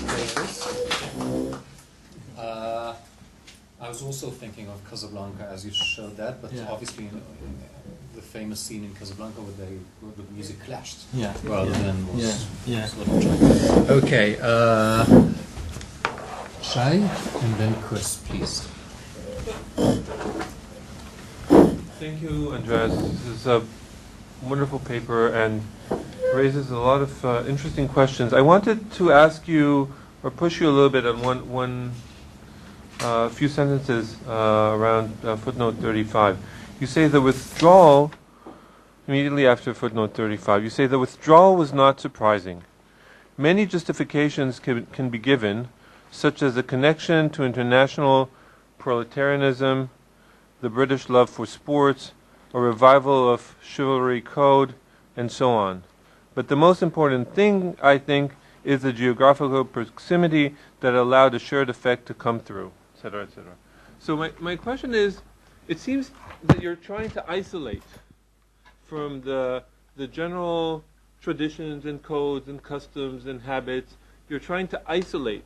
papers. I was also thinking of Casablanca as you showed that, but obviously the famous scene in Casablanca where the music clashed rather than was sort of joined. Okay, Shai and then Chris, please. Thank you, Andreas. This is a wonderful paper and raises a lot of interesting questions. I wanted to ask you, or push you a little bit on one few sentences around footnote 35. You say the withdrawal, immediately after footnote 35, you say the withdrawal was not surprising. Many justifications can be given, such as a connection to international proletarianism, the British love for sports, a revival of chivalry code, and so on. But the most important thing, I think, is the geographical proximity that allowed a shared effect to come through, etc., etc. So my question is, it seems that you're trying to isolate from the general traditions and codes and customs and habits. You're trying to isolate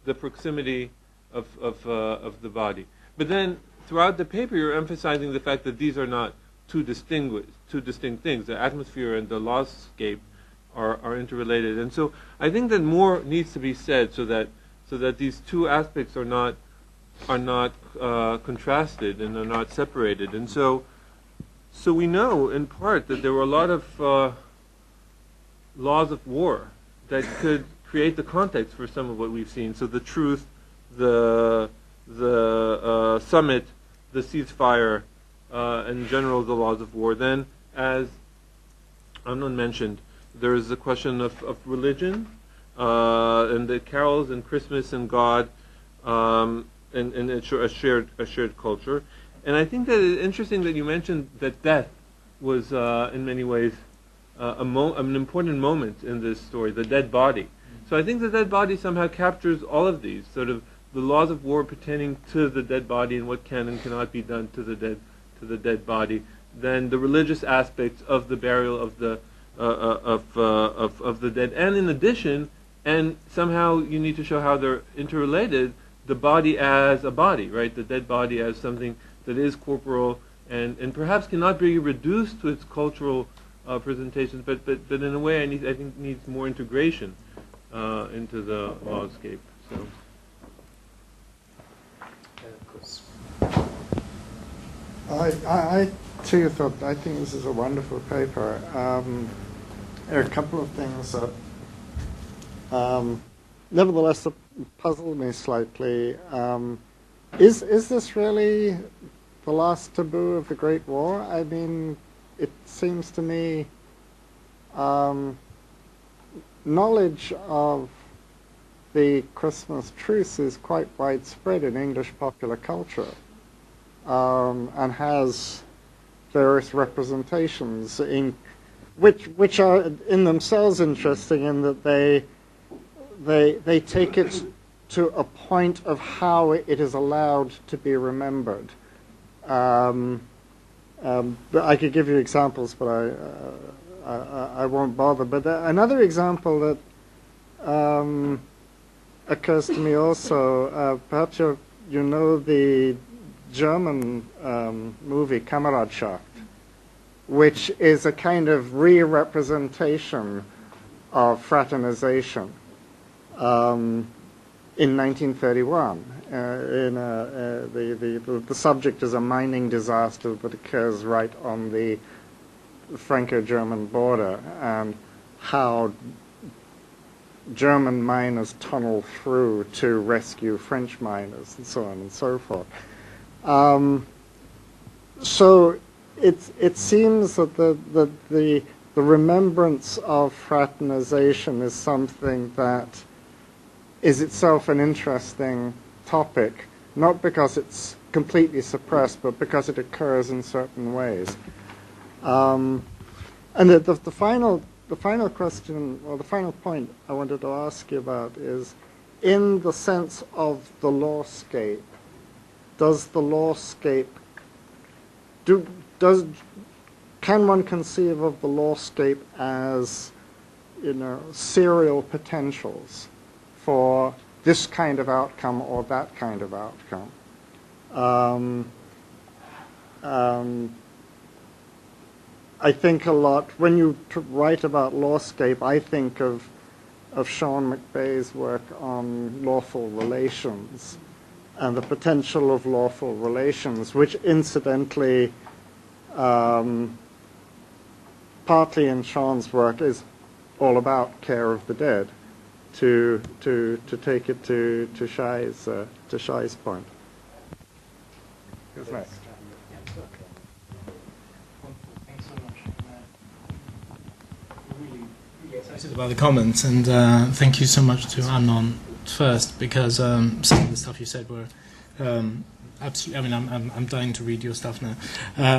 the proximity of the body. But then throughout the paper, you're emphasizing the fact that these are not two distinct things. The atmosphere and the lawscape are interrelated, and so I think that more needs to be said so that these two aspects are not contrasted and are not separated. And so we know in part that there were a lot of laws of war that could create the context for some of what we've seen. So the truth, the summit, the ceasefire, in general the laws of war. Then, as Amnon mentioned, there is the question of religion and the carols and Christmas and God, and a shared culture. And I think that it's interesting that you mentioned that death was in many ways an important moment in this story, the dead body. So I think the dead body somehow captures all of these, sort of the laws of war pertaining to the dead body and what can and cannot be done to the dead body. Then the religious aspects of the burial of the dead, and in addition, and somehow you need to show how they're interrelated, the body as a body, right? The dead body as something that is corporal and perhaps cannot be reduced to its cultural presentations, but in a way I think needs more integration into the lawscape. So. I too thought, I think this is a wonderful paper. There are a couple of things that nevertheless puzzled me slightly. Is this really the last taboo of the Great War? I mean, it seems to me knowledge of the Christmas truce is quite widespread in English popular culture, and has various representations which are in themselves interesting in that they take it to a point of how it is allowed to be remembered. But I could give you examples, but I won't bother. But another example that occurs to me also, perhaps you know the German movie Kameradschaft, which is a kind of re-representation of fraternization in 1931. The subject is a mining disaster that occurs right on the Franco-German border, and how German miners tunnel through to rescue French miners, and so on and so forth. So it seems that the remembrance of fraternization is something that is itself an interesting topic, not because it's completely suppressed, but because it occurs in certain ways. And the final question, or the final point I wanted to ask you about is, in the sense of the lawscape, does the lawscape, can one conceive of the lawscape as, serial potentials for this kind of outcome or that kind of outcome. I think a lot, when you write about lawscape, I think of Sean McVeigh's work on lawful relations and the potential of lawful relations, which incidentally, partly in Sean's work, is all about care of the dead, to take it to Shai's point. Who's next? Thanks so much. Really excited about the comments, and thank you so much to Amnon first, because some of the stuff you said were absolutely. I mean, I'm dying to read your stuff now.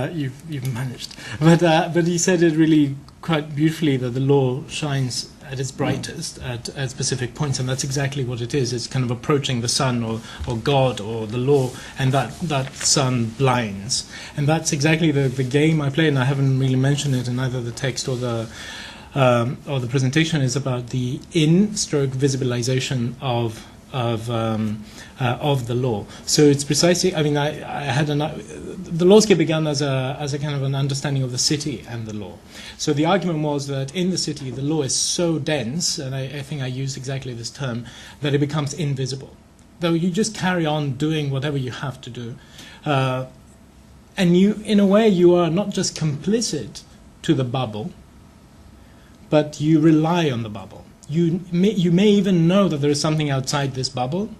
You've managed, but he said it really quite beautifully that the law shines at its brightest at specific points, and that's exactly what it is. It's kind of approaching the sun or God or the law, and that sun blinds. And that's exactly the game I play, and I haven't really mentioned it in either the text or the presentation, is about the in-stroke visibilization of the law. So it's precisely, I mean, I had the lawscape began as a kind of an understanding of the city and the law. So the argument was that in the city the law is so dense, and I think I used exactly this term, that it becomes invisible. Though you just carry on doing whatever you have to do. And you, in a way, you are not just complicit to the bubble, but you rely on the bubble. You may even know that there is something outside this bubble,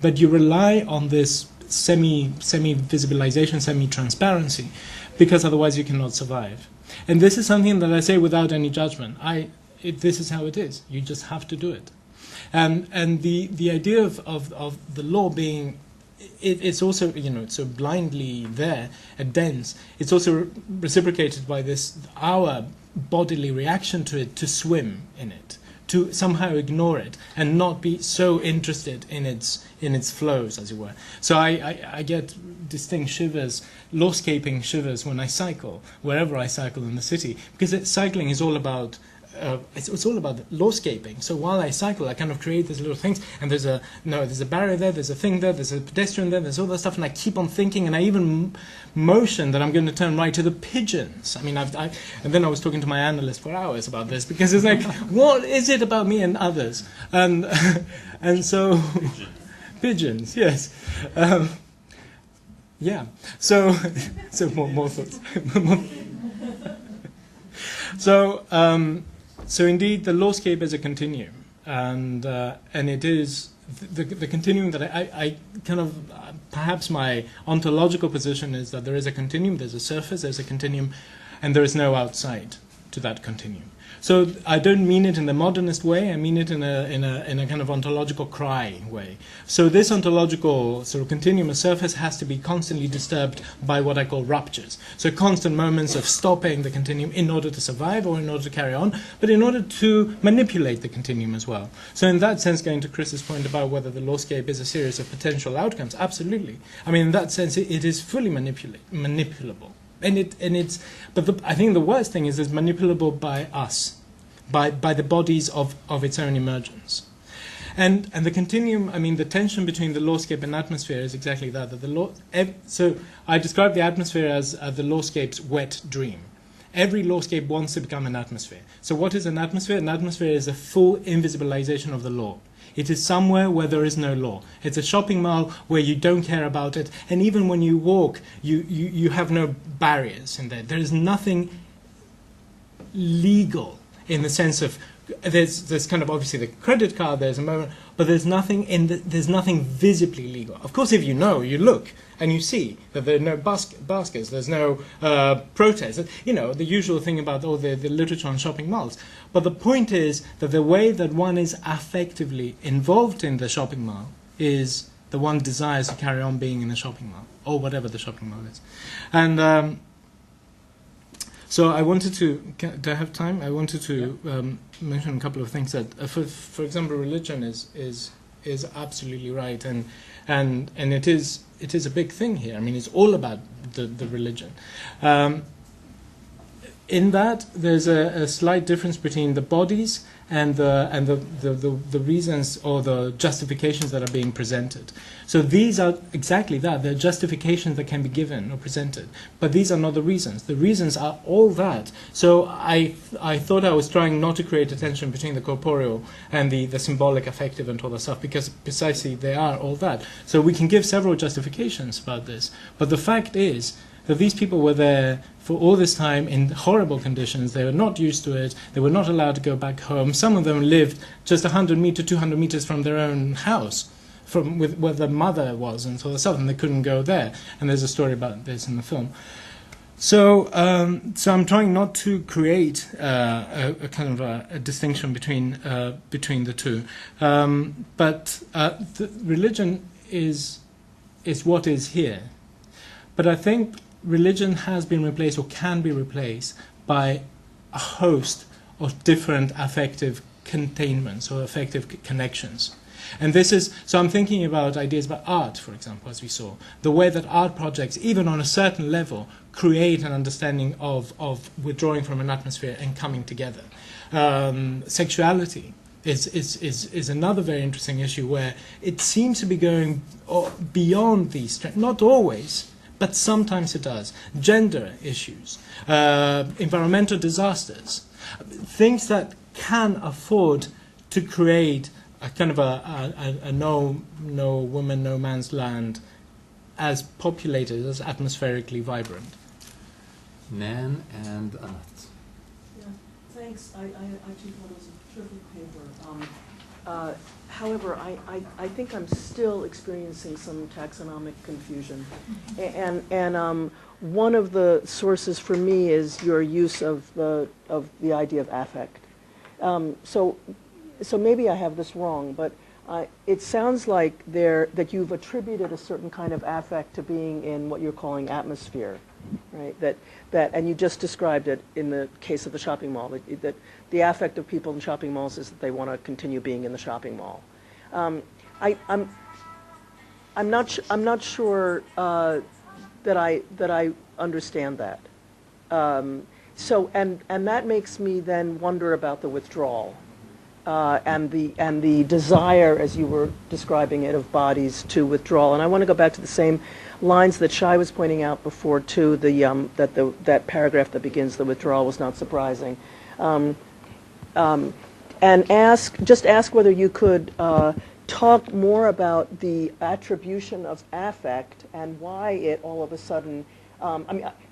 but you rely on this semi-visibilization, semi-transparency, because otherwise you cannot survive. And this is something that I say without any judgment. This is how it is. You just have to do it. And the idea of the law being, it's also, it's so blindly there and dense. It's also reciprocated by our bodily reaction to it, to swim in it, to somehow ignore it and not be so interested in its flows, as it were. So I get distinct shivers, lawscaping shivers, when I cycle, wherever I cycle in the city, because cycling is all about it's all about lawscaping. So while I cycle, I kind of create these little things, and there's a barrier there, there's a thing there, there's a pedestrian there, there's all that stuff, and I keep on thinking, and I even motion that I'm going to turn right to the pigeons. I mean, and then I was talking to my analyst for hours about this, because it's like, what is it about me and others? And so, pigeons, yes. Yeah. So more thoughts. So indeed, the lawscape is a continuum, and it is the continuum that I kind of, perhaps my ontological position is that there is a continuum, there's a surface, there's a continuum, and there is no outside to that continuum. So I don't mean it in the modernist way. I mean it in a kind of ontological cry way. So this ontological sort of continuum, a surface, has to be constantly disturbed by what I call ruptures. So constant moments of stopping the continuum in order to survive or in order to carry on, but in order to manipulate the continuum as well. So in that sense, going to Chris's point about whether the lawscape is a series of potential outcomes, absolutely. I mean, in that sense, it is fully manipulable. But I think the worst thing is it's manipulable by us, by the bodies of its own emergence. And the continuum, I mean, the tension between the lawscape and atmosphere is exactly that. So I describe the atmosphere as the lawscape's wet dream. Every lawscape wants to become an atmosphere. So what is an atmosphere? An atmosphere is a full invisibilization of the law. It is somewhere where there is no law. It's a shopping mall where you don't care about it, and even when you walk, you have no barriers in there. There is nothing legal in the sense of there's kind of obviously the credit card. There's a moment, but there's nothing there's nothing visibly legal. Of course, if you look and you see that there are no baskets, there's no protest. The usual thing about all the literature on shopping malls. But the point is that the way that one is affectively involved in the shopping mall is the one desires to carry on being in the shopping mall, or whatever the shopping mall is. And so I wanted to, do I have time? I wanted to mention a couple of things that, for example, religion is absolutely right, and it is a big thing here. I mean, it's all about the religion. in that there's a slight difference between the bodies and the reasons or the justifications that are being presented. So these are exactly that. They're justifications that can be given or presented. But these are not the reasons. The reasons are all that. So I thought I was trying not to create a tension between the corporeal and the symbolic, affective, and all that stuff, because precisely they are all that. So we can give several justifications about this. But the fact is that these people were there for all this time in horrible conditions. They were not used to it. They were not allowed to go back home. Some of them lived just 100 meters, 200 meters from their own house, from where their mother was, and so on, and they couldn't go there. And there's a story about this in the film. So, so I'm trying not to create a kind of a distinction between the two. But the religion is what is here. But I think religion has been replaced or can be replaced by a host of different affective containments or affective connections. And this is, so I'm thinking about ideas about art, for example, as we saw. The way that art projects, even on a certain level, create an understanding of withdrawing from an atmosphere and coming together. Sexuality is another very interesting issue where it seems to be going beyond these, not always, but sometimes it does. Gender issues, environmental disasters, things that can afford to create a kind of a no woman, no man's land, as populated, as atmospherically vibrant. Nan and Anat. Yeah, thanks. I actually thought it was a terrific paper. However, I think I'm still experiencing some taxonomic confusion. And one of the sources for me is your use of the idea of affect. So maybe I have this wrong, but it sounds like that you've attributed a certain kind of affect to being in what you're calling atmosphere, right? And you just described it in the case of the shopping mall, that the affect of people in shopping malls is that they want to continue being in the shopping mall. I'm not sure that I understand that. So that makes me then wonder about the withdrawal. And the desire, as you were describing it, of bodies to withdraw. And I want to go back to the same lines that Shai was pointing out before, too. That paragraph that begins, "The withdrawal was not surprising," and ask whether you could talk more about the attribution of affect and why it all of a sudden.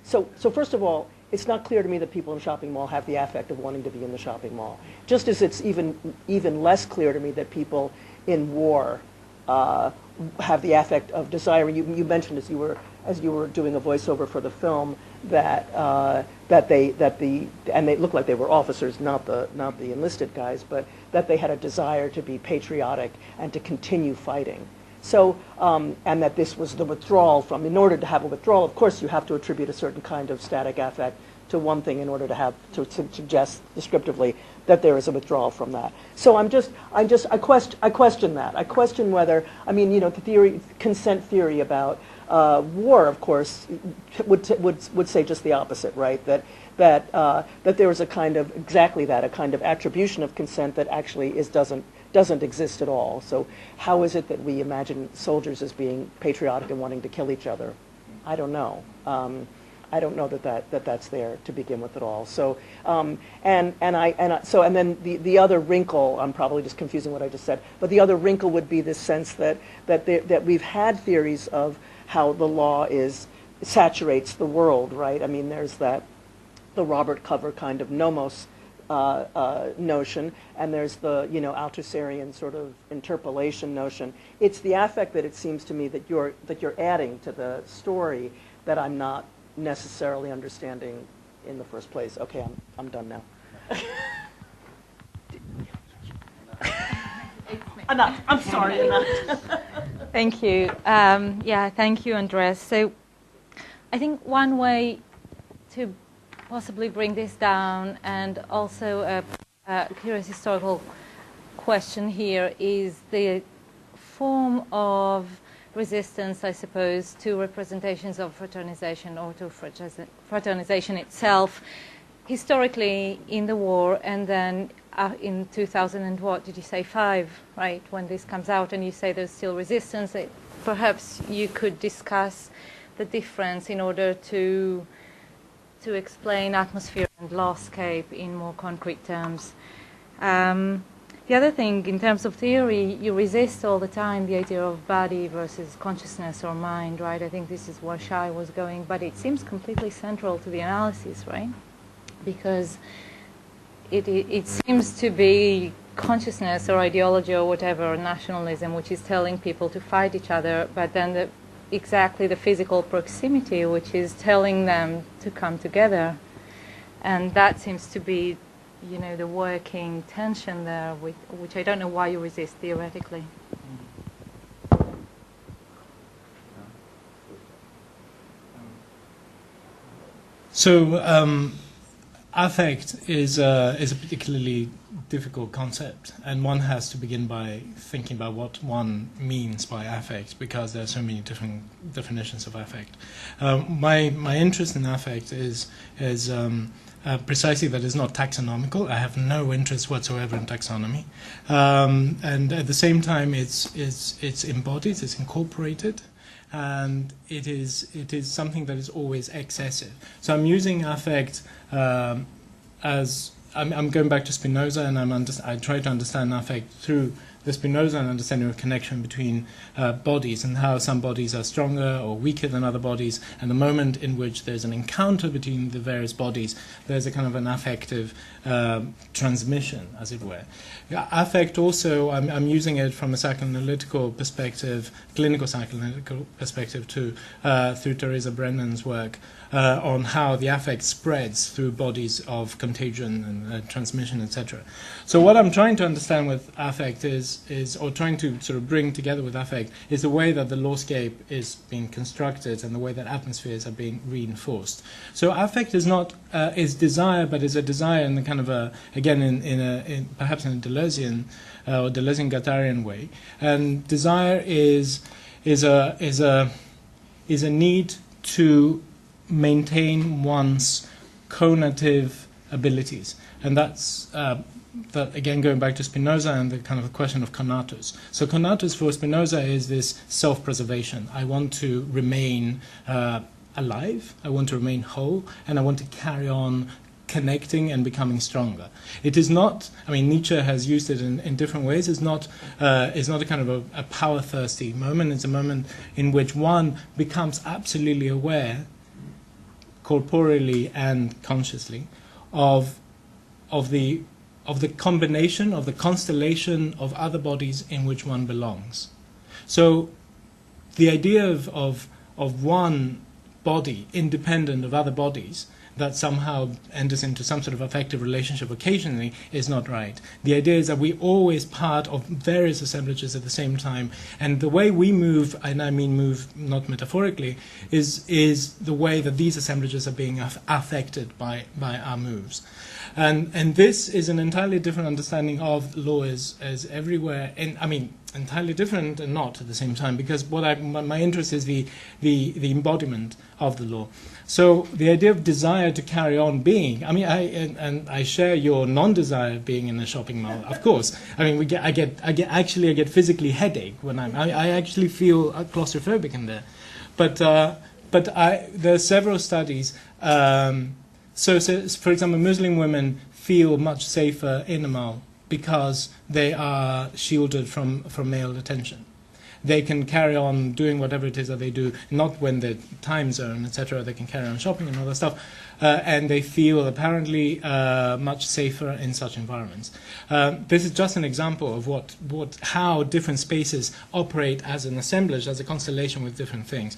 So first of all, it's not clear to me that people in a shopping mall have the affect of wanting to be in the shopping mall. Just as it's even less clear to me that people in war have the affect of desiring. You mentioned as you were doing a voiceover for the film that they looked like they were officers, not the enlisted guys, but that they had a desire to be patriotic and to continue fighting. So, and that this was the withdrawal from, in order to have a withdrawal, of course, you have to attribute a certain kind of static affect to one thing in order to suggest descriptively that there is a withdrawal from that. So I question that. I question whether, the consent theory about war, of course, would say just the opposite, right? That there is a kind of, exactly that, a kind of attribution of consent that actually doesn't exist at all. So how is it that we imagine soldiers as being patriotic and wanting to kill each other? I don't know. I don't know that's there to begin with at all. So and then the other wrinkle, I'm probably just confusing what I just said, but the other wrinkle would be this sense that we've had theories of how the law saturates the world, right? I mean, there's the Robert Cover kind of nomos notion, and there's the Althuserian sort of interpolation notion. It's the affect that it seems to me that you're adding to the story that I'm not necessarily understanding in the first place. Okay, I'm done now. Enough. I'm sorry, enough. Thank you. Thank you, Andres. So I think one way to possibly bring this down, and also a curious historical question here, is the form of resistance, I suppose, to representations of fraternization or to fraternization itself historically in the war, and then in 2000 and what did you say, 5, right, when this comes out, and you say there's still resistance, perhaps you could discuss the difference in order to explain atmosphere and lawscape in more concrete terms. The other thing, in terms of theory, you resist all the time the idea of body versus consciousness or mind, right? I think this is where Shai was going, but it seems completely central to the analysis, right? Because it seems to be consciousness or ideology or whatever, nationalism, which is telling people to fight each other, but then exactly the physical proximity, which is telling them to come together. And that seems to be, you know, the working tension there, which I don't know why you resist theoretically. So, affect is a particularly difficult concept, and one has to begin by thinking about what one means by affect, because there are so many different definitions of affect. My interest in affect is precisely that it's not taxonomical. I have no interest whatsoever in taxonomy, and at the same time, it's embodied, it's incorporated. And it is something that is always excessive. So I'm using affect as I'm going back to Spinoza, and I try to understand affect through the Spinoza and understanding of connection between bodies, and how some bodies are stronger or weaker than other bodies, and the moment in which there's an encounter between the various bodies, there's a kind of an affective transmission, as it were. Affect also, I'm using it from a psychoanalytical perspective, clinical psychoanalytical perspective too, through Teresa Brennan's work on how the affect spreads through bodies of contagion and transmission, etc. So what I'm trying to understand with affect is, or trying to sort of bring together with affect, is the way that the lawscape is being constructed and the way that atmospheres are being reinforced. So affect is not is desire, but is a desire in the kind of a, again in perhaps in a Deleuzian or Deleuzian-Guattarian way, and desire is a need to maintain one's conative abilities, and that's that again going back to Spinoza and the kind of question of conatus. So conatus for Spinoza is this self-preservation. I want to remain alive, I want to remain whole, and I want to carry on connecting and becoming stronger. It is not, I mean, Nietzsche has used it in different ways. It's not a kind of a power-thirsty moment. It's a moment in which one becomes absolutely aware, corporeally and consciously, of the combination, of the constellation of other bodies in which one belongs. So the idea of one body independent of other bodies that somehow enters into some sort of affective relationship occasionally is not right. The idea is that we're always part of various assemblages at the same time, and the way we move, and I mean move not metaphorically, is the way that these assemblages are being affected by our moves. And this is an entirely different understanding of law as everywhere, and I mean entirely different and not at the same time, because my interest is the embodiment of the law. So the idea of desire to carry on being, I mean, I share your non-desire of being in a shopping mall, of course. I mean, I get physically headache when I actually feel claustrophobic in there. But there are several studies. So, for example, Muslim women feel much safer in a mall because they are shielded from male attention. They can carry on doing whatever it is that they do, not when the time zone, etc. They can carry on shopping and all that stuff, and they feel apparently much safer in such environments. This is just an example of how different spaces operate as an assemblage, as a constellation with different things.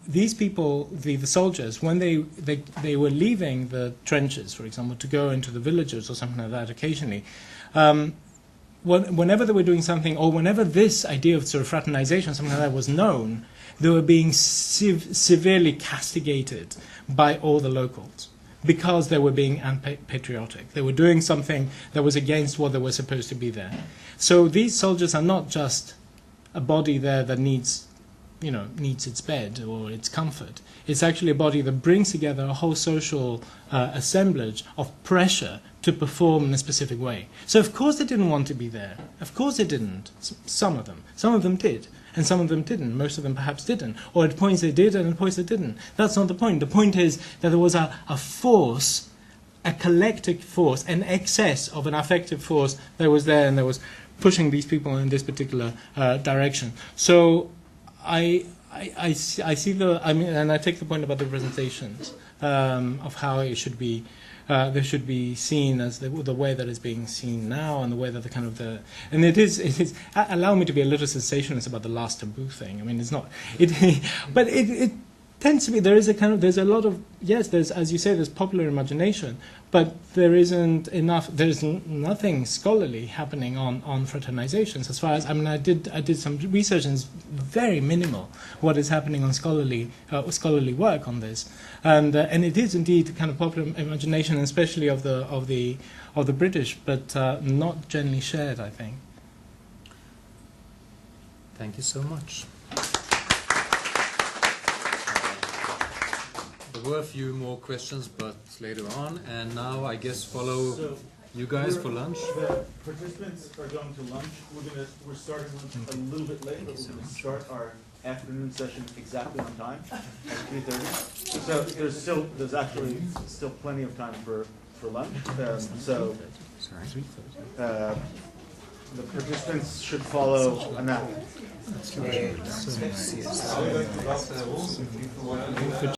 These people, the soldiers, when they were leaving the trenches, for example, to go into the villages or something like that occasionally, whenever they were doing something, or whenever this idea of sort of fraternization, something like that, was known, they were being severely castigated by all the locals because they were being unpatriotic. They were doing something that was against what they were supposed to be there. So these soldiers are not just a body there that needs needs its bed or its comfort. It's actually a body that brings together a whole social assemblage of pressure to perform in a specific way. So of course they didn't want to be there. Of course they didn't. Some of them. Some of them did. And some of them didn't. Most of them perhaps didn't. Or at points they did and at points they didn't. That's not the point. The point is that there was a force, a collective force, an excess of an affective force that was there and that was pushing these people in this particular direction. So I see and I take the point about the presentations of how it should be. They should be seen as the way that it's being seen now, and the way that and it is. Allow me to be a little sensationalist about the last taboo thing. I mean, it's not. But it tends to be there's a lot of there's, as you say, there's popular imagination, but there isn't enough. There's nothing scholarly happening on fraternizations. As far as I did some research, and it's very minimal what is happening on scholarly work on this, and it is indeed kind of popular imagination, especially of the British, but not generally shared, I think. Thank you so much. There were a few more questions, but later on. And now I guess follow you guys for lunch. The participants are going to lunch. We're starting lunch a little bit late, but we're going to start our afternoon session exactly on time at 3:30. So there's actually still plenty of time for lunch. The participants should follow a map.